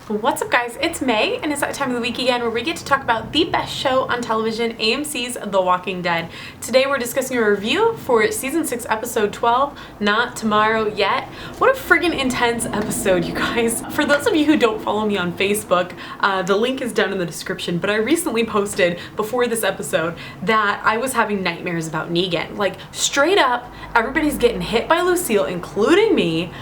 What's up, guys? It's May, and it's that time of the week again where we get to talk about the best show on television, AMC's The Walking Dead. Today we're discussing a review for Season 6, Episode 12, Not Tomorrow Yet. What a friggin' intense episode, you guys. For those of you who don't follow me on Facebook, the link is down in the description, but I recently posted before this episode that I was having nightmares about Negan. Like, straight up, everybody's getting hit by Lucille, including me,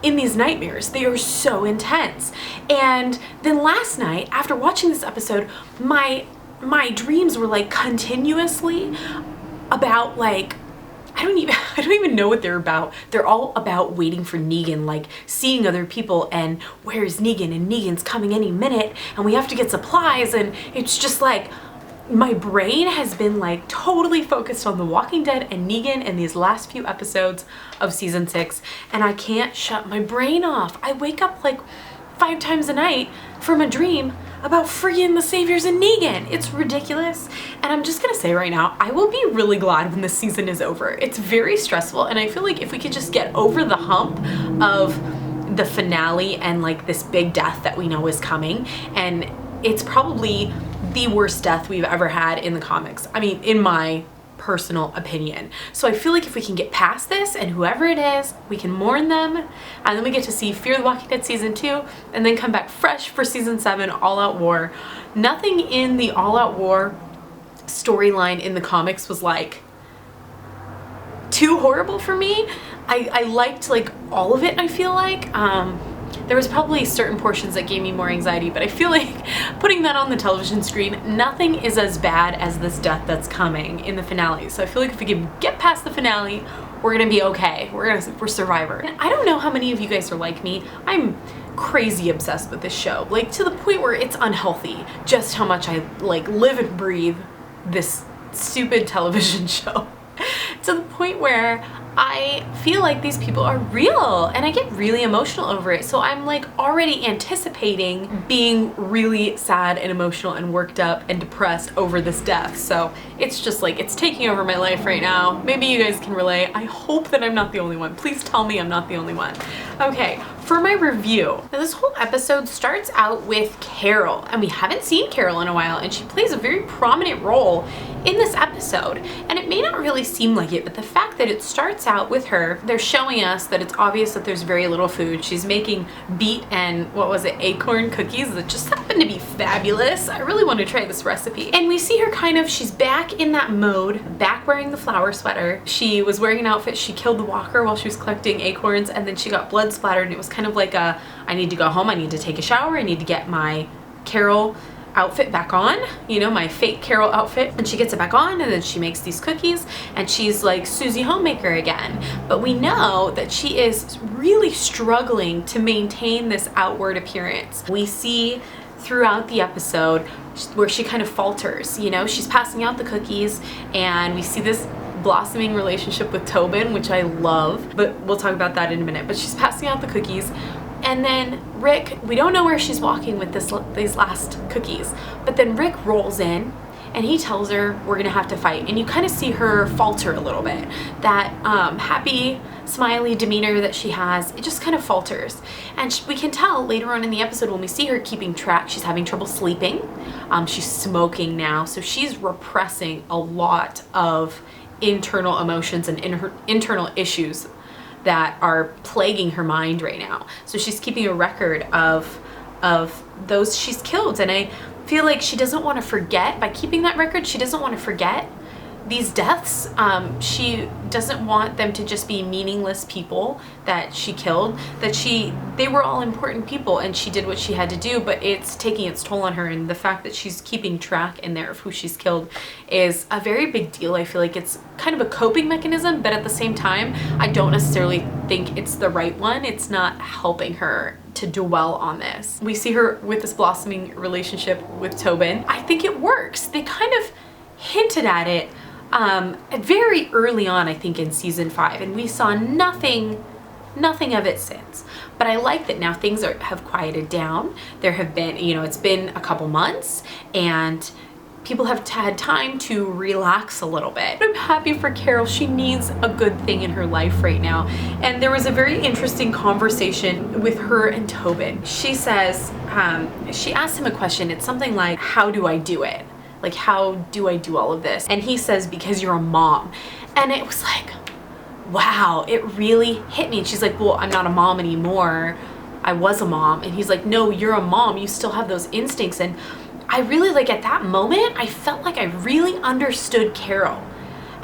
in these nightmares. They are so intense. And then last night, after watching this episode, my dreams were like continuously about like, I don't even know what they're about. They're all about waiting for Negan, like seeing other people and where's Negan, and Negan's coming any minute and we have to get supplies, and it's just like my brain has been like totally focused on The Walking Dead and Negan in these last few episodes of Season 6, and I can't shut my brain off. I wake up like 5 times a night from a dream about friggin' the Saviors and Negan. It's ridiculous. And I'm just gonna say right now, I will be really glad when this season is over. It's very stressful, and I feel like if we could just get over the hump of the finale and like this big death that we know is coming, and it's probably the worst death we've ever had in the comics. I mean, in my personal opinion. So I feel like if we can get past this, and whoever it is, we can mourn them, and then we get to see Fear the Walking Dead Season 2, and then come back fresh for Season 7, All Out War. Nothing in the All Out War storyline in the comics was like too horrible for me. I liked like all of it, I feel like. There was probably certain portions that gave me more anxiety, but I feel like putting that on the television screen, nothing is as bad as this death that's coming in the finale. So I feel like if we can get past the finale, we're gonna be okay. We're Survivor. And I don't know how many of you guys are like me. I'm crazy obsessed with this show, like to the point where it's unhealthy just how much I like live and breathe this stupid television show. To the point where I feel like these people are real, and I get really emotional over it. So I'm like already anticipating being really sad and emotional and worked up and depressed over this death. So it's just like, it's taking over my life right now. Maybe you guys can relate. I hope that I'm not the only one. Please tell me I'm not the only one. Okay, for my review. Now this whole episode starts out with Carol, and we haven't seen Carol in a while, and she plays a very prominent role in this episode. And it may not really seem like it, but the fact that it starts out with her, they're showing us that it's obvious that there's very little food. She's making beet and, what was it, acorn cookies that just happen to be fabulous. I really want to try this recipe. And we see her kind of, she's back in that mode, back wearing the flower sweater. She was wearing an outfit, she killed the walker while she was collecting acorns, and then she got blood splattered, and it was kind of like a, I need to go home, I need to take a shower, I need to get my Carol outfit back on, you know, my fake Carol outfit, and she gets it back on, and then she makes these cookies, and she's like Susie Homemaker again. But we know that she is really struggling to maintain this outward appearance. We see throughout the episode where she kind of falters, you know, she's passing out the cookies, and we see this blossoming relationship with Tobin, which I love, but we'll talk about that in a minute. But she's passing out the cookies, and then Rick, we don't know where she's walking with these last cookies, but then Rick rolls in and he tells her we're gonna have to fight, and you kind of see her falter a little bit. That happy, smiley demeanor that she has, it just kind of falters. And we can tell later on in the episode when we see her keeping track, she's having trouble sleeping. She's smoking now, so she's repressing a lot of internal emotions and internal issues that are plaguing her mind right now. So she's keeping a record of those she's killed, and I feel like she doesn't want to forget. By keeping that record, she doesn't want to forget these deaths. She doesn't want them to just be meaningless people that she killed, that they were all important people and she did what she had to do, but it's taking its toll on her, and the fact that she's keeping track in there of who she's killed is a very big deal. I feel like it's kind of a coping mechanism, but at the same time, I don't necessarily think it's the right one. It's not helping her to dwell on this. We see her with this blossoming relationship with Tobin. I think it works. They kind of hinted at it very early on, I think, in Season 5, and we saw nothing of it since. But I like that now things have quieted down. There have been, you know, it's been a couple months, and people have had time to relax a little bit. I'm happy for Carol. She needs a good thing in her life right now. And there was a very interesting conversation with her and Tobin. She says, she asked him a question. It's something like, how do I do it? Like, how do I do all of this? And he says, because you're a mom. And it was like, wow, it really hit me. And she's like, well, I'm not a mom anymore. I was a mom. And he's like, no, you're a mom. You still have those instincts. And I really, like, at that moment, I felt like I really understood Carol.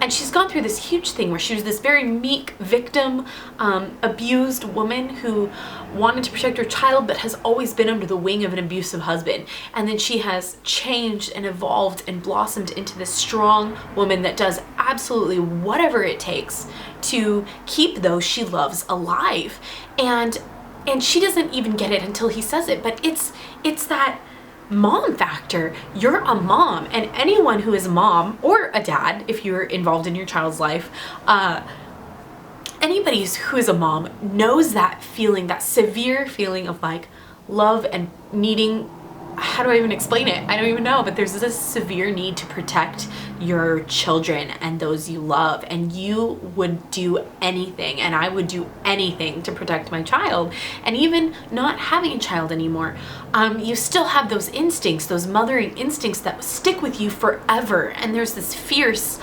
And she's gone through this huge thing where she was this very meek victim, abused woman who wanted to protect her child but has always been under the wing of an abusive husband. And then she has changed and evolved and blossomed into this strong woman that does absolutely whatever it takes to keep those she loves alive. And she doesn't even get it until he says it, but it's that mom factor. You're a mom, and anyone who is a mom or a dad, if you're involved in your child's life, anybody who is a mom knows that feeling, that severe feeling of like love and needing, how do I even explain it? I don't even know, but there's this severe need to protect your children and those you love, and you would do anything, and I would do anything to protect my child. And even not having a child anymore, you still have those instincts, those mothering instincts that stick with you forever, and there's this fierce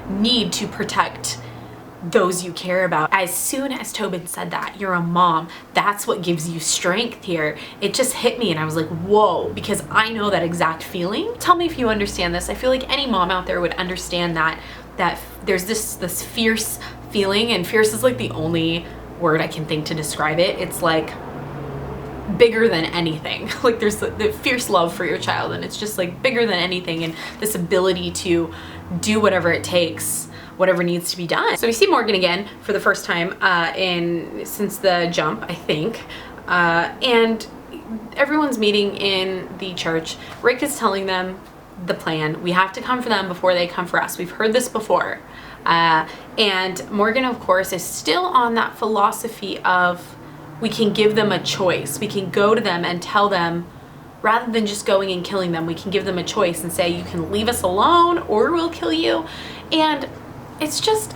need to protect those you care about. As soon as Tobin said that, you're a mom, that's what gives you strength here. It just hit me and I was like, whoa, because I know that exact feeling. Tell me if you understand this. I feel like any mom out there would understand that there's this fierce feeling, and fierce is like the only word I can think to describe it. It's like bigger than anything. Like there's the fierce love for your child, and it's just like bigger than anything, and this ability to do whatever it takes, whatever needs to be done. So we see Morgan again for the first time since the jump, I think. And everyone's meeting in the church. Rick is telling them the plan. We have to come for them before they come for us. We've heard this before. And Morgan, of course, is still on that philosophy of we can give them a choice. We can go to them and tell them, rather than just going and killing them, we can give them a choice and say, you can leave us alone or we'll kill you. And it's just,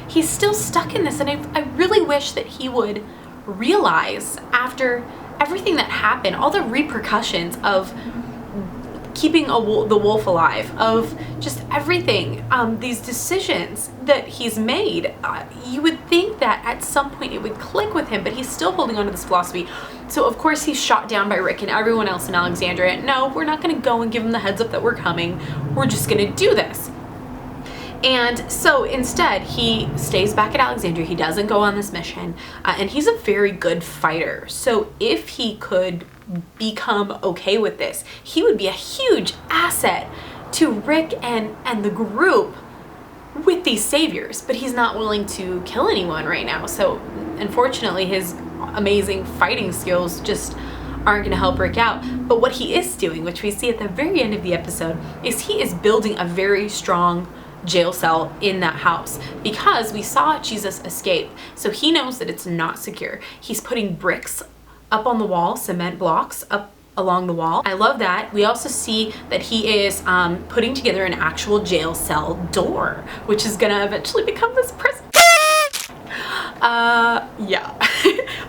he's still stuck in this, and I really wish that he would realize after everything that happened, all the repercussions of keeping the wolf alive, of just everything, these decisions that he's made, you would think that at some point it would click with him, but he's still holding on to this philosophy. So of course he's shot down by Rick and everyone else in Alexandria. No, we're not gonna go and give him the heads up that we're coming. We're just gonna do this. And so instead, he stays back at Alexandria. He doesn't go on this mission, and he's a very good fighter. So if he could become okay with this, he would be a huge asset to Rick and the group with these saviors. But he's not willing to kill anyone right now. So unfortunately, his amazing fighting skills just aren't going to help Rick out. But what he is doing, which we see at the very end of the episode, is he is building a very strong jail cell in that house, because we saw Jesus escape. So he knows that it's not secure. He's putting bricks up on the wall, cement blocks up along the wall. I love that. We also see that he is putting together an actual jail cell door, which is gonna eventually become this prison. Yeah.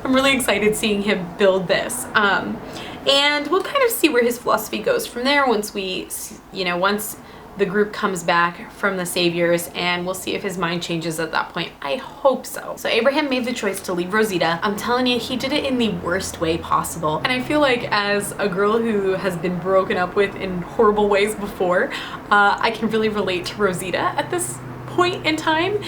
I'm really excited seeing him build this. And we'll kind of see where his philosophy goes from there once once the group comes back from the saviors, and we'll see if his mind changes at that point. I hope so. So Abraham made the choice to leave Rosita. I'm telling you, he did it in the worst way possible. And I feel like as a girl who has been broken up with in horrible ways before, I can really relate to Rosita at this point in time.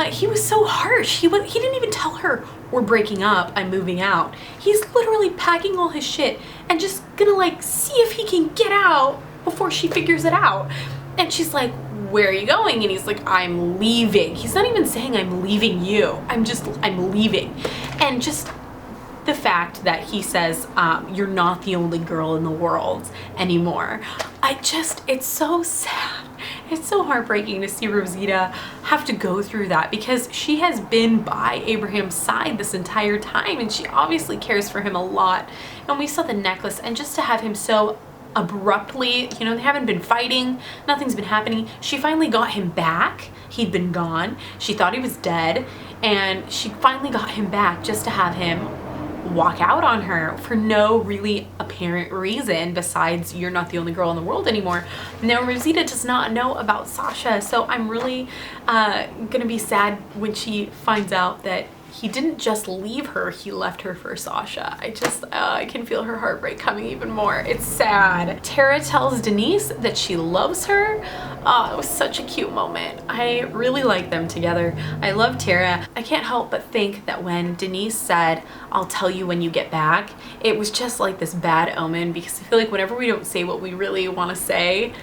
He was so harsh. He didn't even tell her, we're breaking up, I'm moving out. He's literally packing all his shit and just gonna like see if he can get out before she figures it out. And she's like, where are you going? And he's like, I'm leaving. He's not even saying I'm leaving you. I'm leaving. And just the fact that he says, you're not the only girl in the world anymore. It's so sad. It's so heartbreaking to see Rosita have to go through that, because she has been by Abraham's side this entire time, and she obviously cares for him a lot. And we saw the necklace, and just to have him so abruptly, you know, they haven't been fighting, nothing's been happening. She finally got him back. He'd been gone. She thought he was dead, and she finally got him back just to have him walk out on her for no really apparent reason besides you're not the only girl in the world anymore. Now Rosita does not know about Sasha, so I'm really gonna be sad when she finds out that he didn't just leave her, he left her for Sasha. I can feel her heartbreak coming even more. It's sad. Tara tells Denise that she loves her. Oh, it was such a cute moment. I really like them together. I love Tara. I can't help but think that when Denise said, "I'll tell you when you get back," it was just like this bad omen, because I feel like whenever we don't say what we really want to say,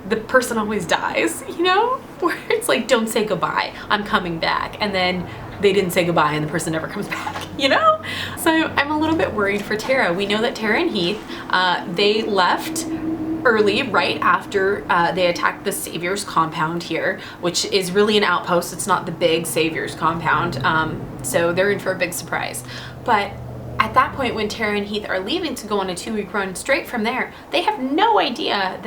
the person always dies, you know? Where it's like, don't say goodbye, I'm coming back. And then they didn't say goodbye and the person never comes back, you know? So I'm a little bit worried for Tara. We know that Tara and Heath, they left early, right after they attacked the Savior's compound here, which is really an outpost. It's not the big Savior's compound. So they're in for a big surprise. But at that point, when Tara and Heath are leaving to go on a 2-week run straight from there, they have no idea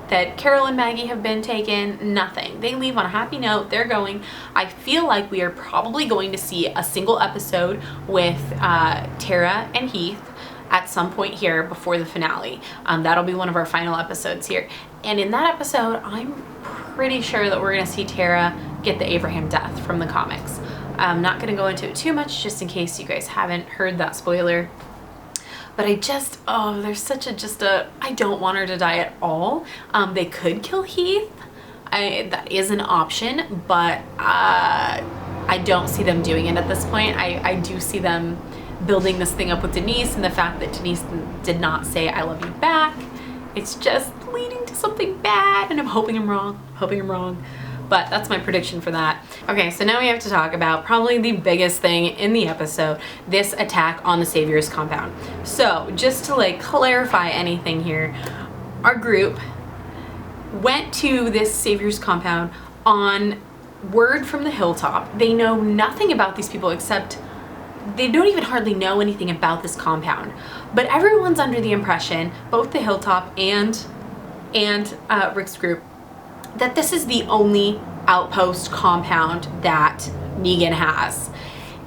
that Carol and Maggie have been taken, nothing. They leave on a happy note, they're going. I feel like we are probably going to see a single episode with Tara and Heath at some point here before the finale. That'll be one of our final episodes here. And in that episode, I'm pretty sure that we're gonna see Tara get the Abraham death from the comics. I'm not gonna go into it too much, just in case you guys haven't heard that spoiler. But there's such I don't want her to die at all. They could kill Heath. That is an option, but I don't see them doing it at this point. I do see them building this thing up with Denise, and the fact that Denise did not say "I love you" back. It's just leading to something bad, and I'm hoping I'm wrong. But that's my prediction for that. Okay, so now we have to talk about probably the biggest thing in the episode, this attack on the Savior's compound. So just to like clarify anything here, our group went to this Savior's compound on word from the hilltop. They know nothing about these people, except they don't even hardly know anything about this compound. But everyone's under the impression, both the hilltop and Rick's group, that this is the only outpost compound that Negan has.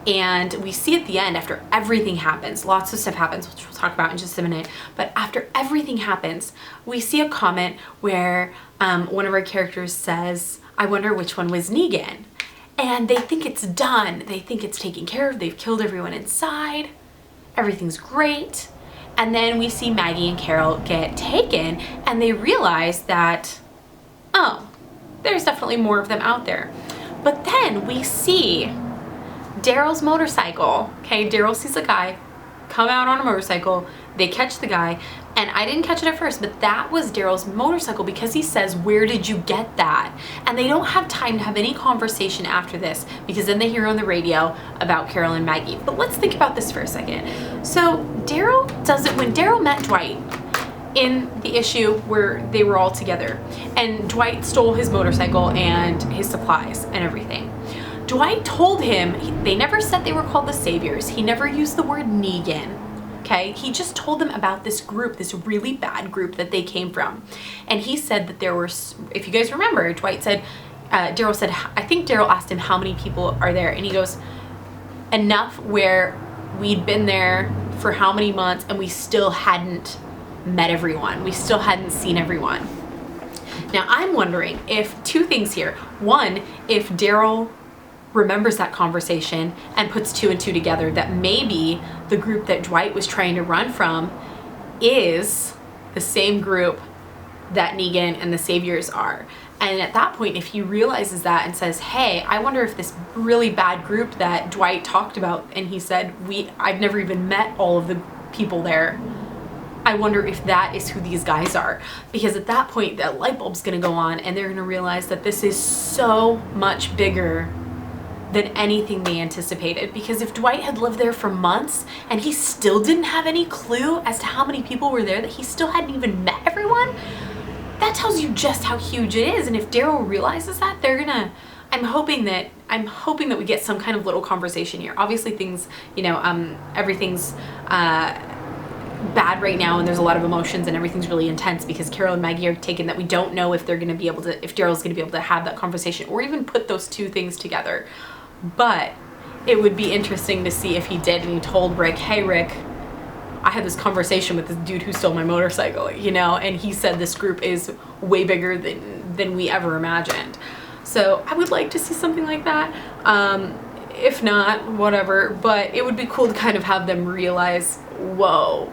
And we see at the end, after everything happens, lots of stuff happens, which we'll talk about in just a minute, but after everything happens, we see a comment where one of our characters says, "I wonder which one was Negan." And they think it's done. They think it's taken care of. They've killed everyone inside. Everything's great. And then we see Maggie and Carol get taken, and they realize that, oh, there's definitely more of them out there. But then we see Daryl's motorcycle. Okay, Daryl sees a guy come out on a motorcycle. They catch the guy, and I didn't catch it at first, but that was Daryl's motorcycle, because he says, "Where did you get that?" And they don't have time to have any conversation after this, because then they hear on the radio about Carol and Maggie. But let's think about this for a second. So when Daryl met Dwight in the issue where they were all together, and Dwight stole his motorcycle and his supplies and everything, Dwight told him, they never said they were called the Saviors. He never used the word Negan. Okay, he just told them about this group, this really bad group that they came from. And he said that there were, if you guys remember, Dwight said, Daryl said, I think Daryl asked him how many people are there, and he goes, enough where we'd been there for how many months and we still hadn't met everyone. We still hadn't seen everyone. Now I'm wondering if two things here. One, if Daryl remembers that conversation and puts 2 and 2 together, that maybe the group that Dwight was trying to run from is the same group that Negan and the Saviors are. And at that point, if he realizes that and says, hey, I wonder if this really bad group that Dwight talked about, and he said, I've never even met all of the people there, I wonder if that is who these guys are. Because at that point, that light bulb's gonna go on, and they're gonna realize that this is so much bigger than anything they anticipated. Because if Dwight had lived there for months and he still didn't have any clue as to how many people were there, that he still hadn't even met everyone, that tells you just how huge it is. And if Daryl realizes that, they're gonna, I'm hoping that we get some kind of little conversation here. Obviously things, everything's bad right now, and there's a lot of emotions and everything's really intense because Carol and Maggie are taken, that we don't know if they're going to be able to, if Daryl's going to be able to have that conversation or even put those two things together. But it would be interesting to see if he did, and he told Rick, hey Rick, I had this conversation with this dude who stole my motorcycle, you know, and he said this group is way bigger than we ever imagined. So I would like to see something like that. If not, whatever, but it would be cool to kind of have them realize, whoa,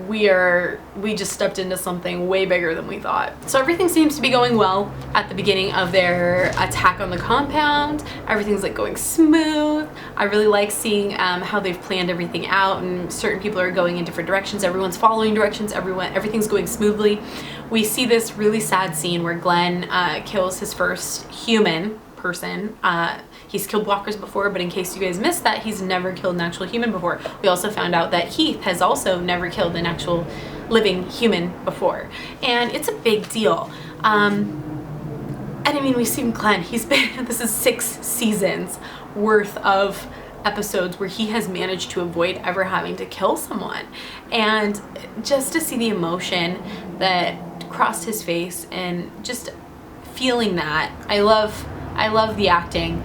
we just stepped into something way bigger than we thought. So everything seems to be going well at the beginning of their attack on the compound. Everything's like going smooth. I really like seeing how they've planned everything out, and certain people are going in different directions. Everyone's following directions. Everything's going smoothly. We see this really sad scene where Glenn kills his first human person. He's killed walkers before, but in case you guys missed that, he's never killed an actual human before. We also found out that Heath has also never killed an actual living human before, and it's a big deal. And I mean, we've seen Glenn, this is 6 seasons worth of episodes where he has managed to avoid ever having to kill someone, and just to see the emotion that crossed his face and just feeling that, I love the acting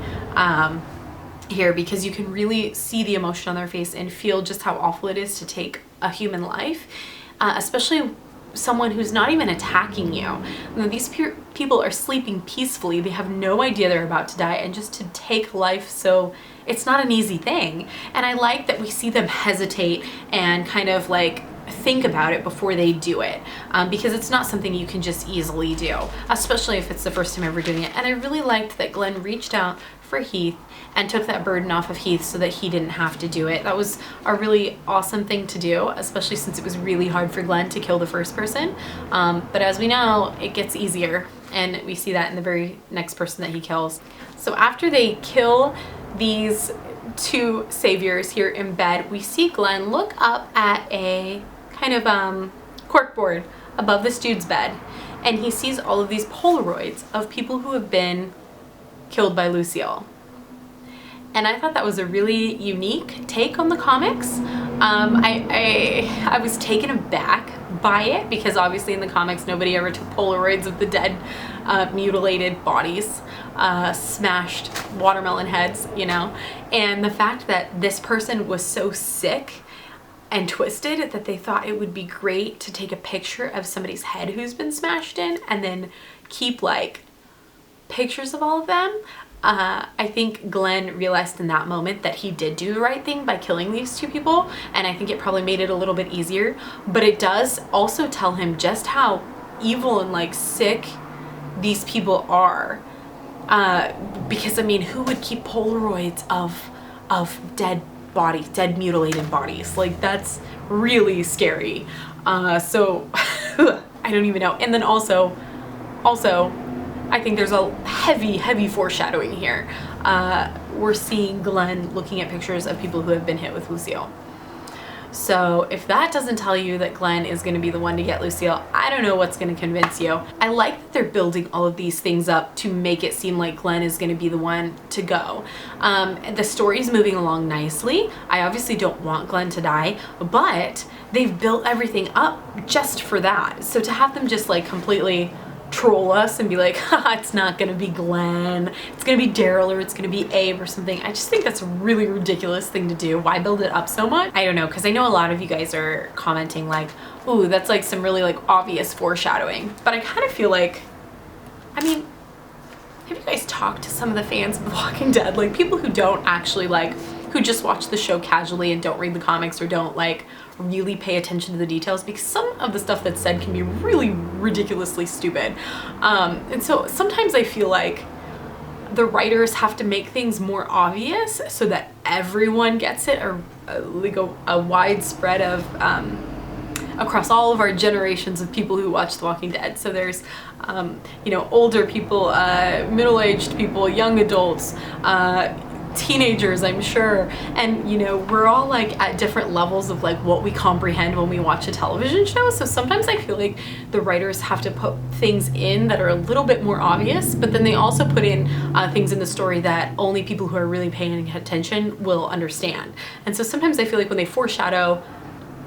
here, because you can really see the emotion on their face and feel just how awful it is to take a human life, especially someone who's not even attacking you. These people are sleeping peacefully. They have no idea they're about to die, and just to take life, so it's not an easy thing. And I like that we see them hesitate and kind of like think about it before they do it, because it's not something you can just easily do, especially if it's the first time ever doing it. And I really liked that Glenn reached out for Heath and took that burden off of Heath so that he didn't have to do it. That was a really awesome thing to do, especially since it was really hard for Glenn to kill the first person. But as we know, it gets easier, and we see that in the very next person that he kills. So after they kill these 2 saviors here in bed, we see Glenn look up at a kind of corkboard above this dude's bed, and he sees all of these Polaroids of people who have been killed by Lucille. And I thought that was a really unique take on the comics. I was taken aback by it, because obviously in the comics nobody ever took Polaroids of the dead, mutilated bodies, smashed watermelon heads, you know. And the fact that this person was so sick and twisted that they thought it would be great to take a picture of somebody's head who's been smashed in and then keep like pictures of all of them. I think Glenn realized in that moment that he did do the right thing by killing these 2 people, and I think it probably made it a little bit easier, but it does also tell him just how evil and like sick these people are, because I mean, who would keep Polaroids of dead bodies, dead mutilated bodies? Like, that's really scary. So I don't even know. And then also I think there's a heavy foreshadowing here. We're seeing Glenn looking at pictures of people who have been hit with Lucille. So if that doesn't tell you that Glenn is going to be the one to get Lucille, I don't know what's going to convince you. I like that they're building all of these things up to make it seem like Glenn is going to be the one to go. The story's moving along nicely. I obviously don't want Glenn to die, but they've built everything up just for that. So to have them just like completely troll us and be like, haha, it's not gonna be Glenn, it's gonna be Daryl, or it's gonna be Abe or something, I just think that's a really ridiculous thing to do. Why build it up so much? I don't know, because I know a lot of you guys are commenting like, ooh, that's like some really like obvious foreshadowing, but I kind of feel like, I mean, have you guys talked to some of the fans of The Walking Dead, like people who don't actually like, who just watch the show casually and don't read the comics or don't like really pay attention to the details, because some of the stuff that's said can be really ridiculously stupid. And so sometimes I feel like the writers have to make things more obvious so that everyone gets it, or like a wide spread of across all of our generations of people who watch The Walking Dead. So there's you know, older people, middle-aged people, young adults, teenagers, I'm sure, and you know, we're all like at different levels of like what we comprehend when we watch a television show. So sometimes I feel like the writers have to put things in that are a little bit more obvious, but then they also put in things in the story that only people who are really paying attention will understand. And so sometimes I feel like when they foreshadow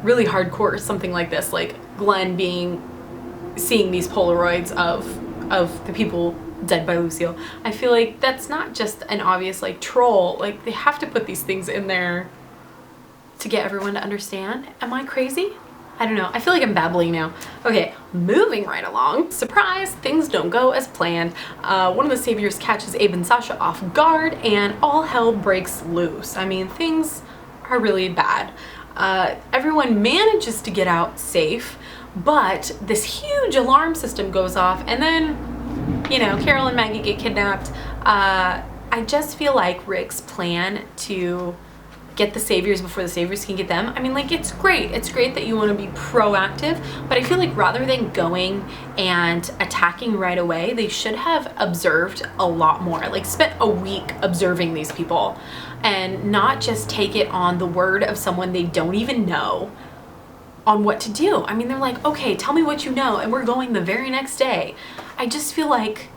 really hardcore something like this, like Glenn seeing these Polaroids of the people dead by Lucille. I feel like that's not just an obvious like troll. Like they have to put these things in there to get everyone to understand. Am I crazy? I don't know. I feel like I'm babbling now. Okay, moving right along. Surprise, things don't go as planned. One of the saviors catches Abe and Sasha off guard and all hell breaks loose. I mean, things are really bad. Everyone manages to get out safe, but this huge alarm system goes off and then, you know, Carol and Maggie get kidnapped. I just feel like Rick's plan to get the saviors before the saviors can get them. I mean, like, it's great. It's great that you want to be proactive, but I feel like rather than going and attacking right away, they should have observed a lot more. Like, spent a week observing these people and not just take it on the word of someone they don't even know on what to do. I mean, they're like, okay, tell me what you know, and we're going the very next day. I just feel like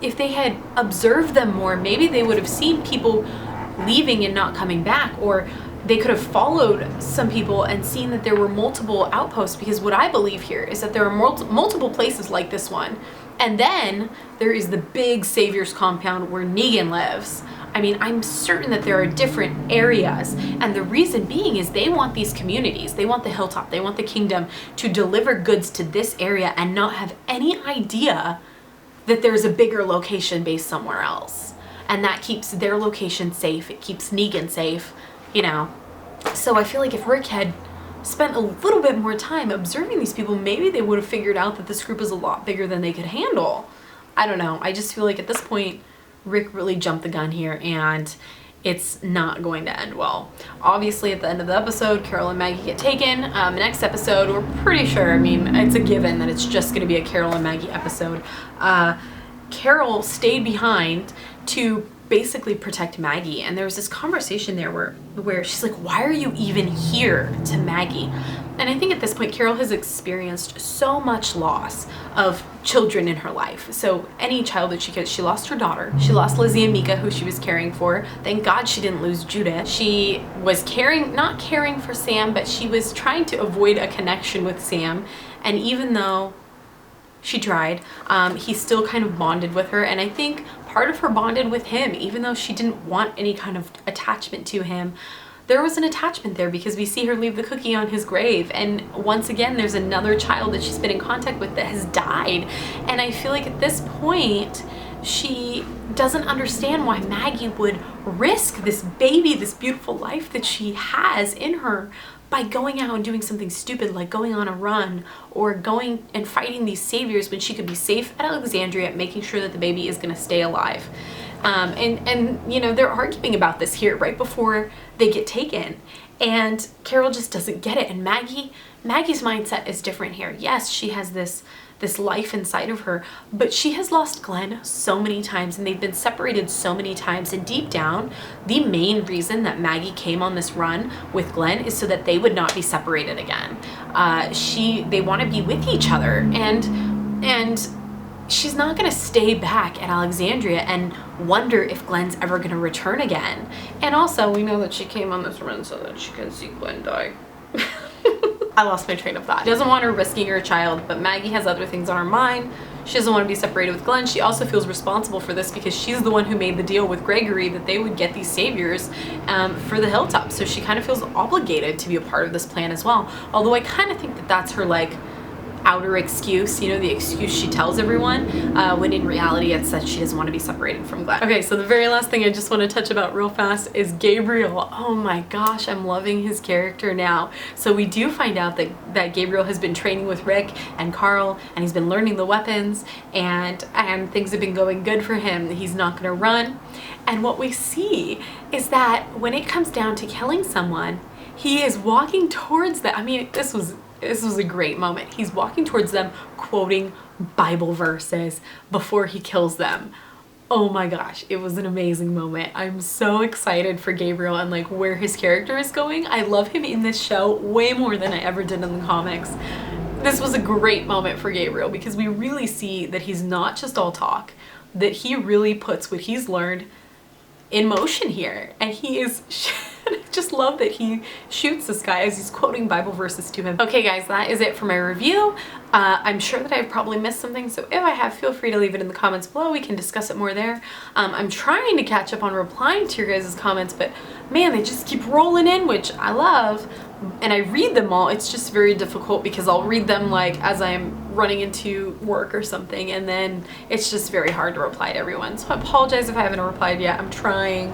if they had observed them more, maybe they would have seen people leaving and not coming back, or they could have followed some people and seen that there were multiple outposts, because what I believe here is that there are multiple places like this one, and then there is the big Saviors compound where Negan lives. I mean, I'm certain that there are different areas, and the reason being is they want these communities, they want the hilltop, they want the kingdom to deliver goods to this area and not have any idea that there's a bigger location based somewhere else. And that keeps their location safe. It keeps Negan safe, you know. So I feel like if Rick had spent a little bit more time observing these people, maybe they would have figured out that this group is a lot bigger than they could handle. I don't know. I just feel like at this point, Rick really jumped the gun here, and it's not going to end well. Obviously, at the end of the episode, Carol and Maggie get taken. Next episode, we're pretty sure, I mean, it's a given that it's just going to be a Carol and Maggie episode. Carol stayed behind to basically protect Maggie, and there was this conversation there where she's like, why are you even here, to Maggie? And I think at this point Carol has experienced so much loss of children in her life. So any child that she gets, she lost her daughter, she lost Lizzie and Mika, who she was caring for. Thank God she didn't lose Judith. She was not caring for Sam, but she was trying to avoid a connection with Sam, and even though she tried, he still kind of bonded with her, and I think part of her bonded with him, even though she didn't want any kind of attachment to him. There was an attachment there because we see her leave the cookie on his grave, and once again there's another child that she's been in contact with that has died, and I feel like at this point she doesn't understand why Maggie would risk this baby, this beautiful life that she has in her, by going out and doing something stupid like going on a run or going and fighting these saviors when she could be safe at Alexandria, making sure that the baby is going to stay alive. And you know, they're arguing about this here right before they get taken, and Carol just doesn't get it. And Maggie's mindset is different here. Yes, she has this life inside of her, but she has lost Glenn so many times, and they've been separated so many times, and deep down the main reason that Maggie came on this run with Glenn is so that they would not be separated again. They want to be with each other, and she's not going to stay back at Alexandria and wonder if Glenn's ever going to return again. And also, we know that she came on this run so that she can see Glenn die. I lost my train of thought. She doesn't want her risking her child, but Maggie has other things on her mind. She doesn't want to be separated with Glenn. She also feels responsible for this because she's the one who made the deal with Gregory that they would get these saviors for the hilltop. So she kind of feels obligated to be a part of this plan as well. Although I kind of think that that's her like outer excuse, you know, the excuse she tells everyone, when in reality it's that she doesn't want to be separated from Glenn. Okay, so the very last thing I just want to touch about real fast is Gabriel. Oh my gosh, I'm loving his character now. So we do find out that Gabriel has been training with Rick and Carl, and he's been learning the weapons, and things have been going good for him. He's not going to run. And what we see is that when it comes down to killing someone, he is walking towards them. I mean, this was a great moment. He's walking towards them, quoting Bible verses before he kills them. Oh my gosh, it was an amazing moment. I'm so excited for Gabriel and like where his character is going. I love him in this show way more than I ever did in the comics. This was a great moment for Gabriel because we really see that he's not just all talk, that he really puts what he's learned in motion here, and he is I just love that he shoots this guy as he's quoting Bible verses to him. Okay guys, that is it for my review. I'm sure that I've probably missed something, so if I have, feel free to leave it in the comments below. We can discuss it more there. I'm trying to catch up on replying to your guys' comments, but man, they just keep rolling in, which I love. And I read them all. It's just very difficult because I'll read them like as I'm running into work or something, and then it's just very hard to reply to everyone. So I apologize if I haven't replied yet. I'm trying.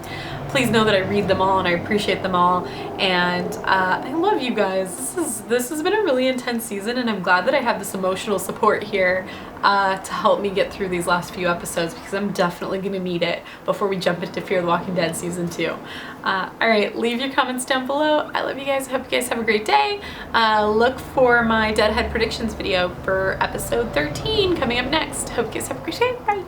Please know that I read them all and I appreciate them all, and I love you guys. This has been a really intense season, and I'm glad that I have this emotional support here to help me get through these last few episodes, because I'm definitely gonna need it before we jump into Fear the Walking Dead season 2. Alright, leave your comments down below. I love you guys. I hope you guys have a great day. Look for my Deadhead predictions video for episode 13 coming up next. Hope you guys have a great day. Bye.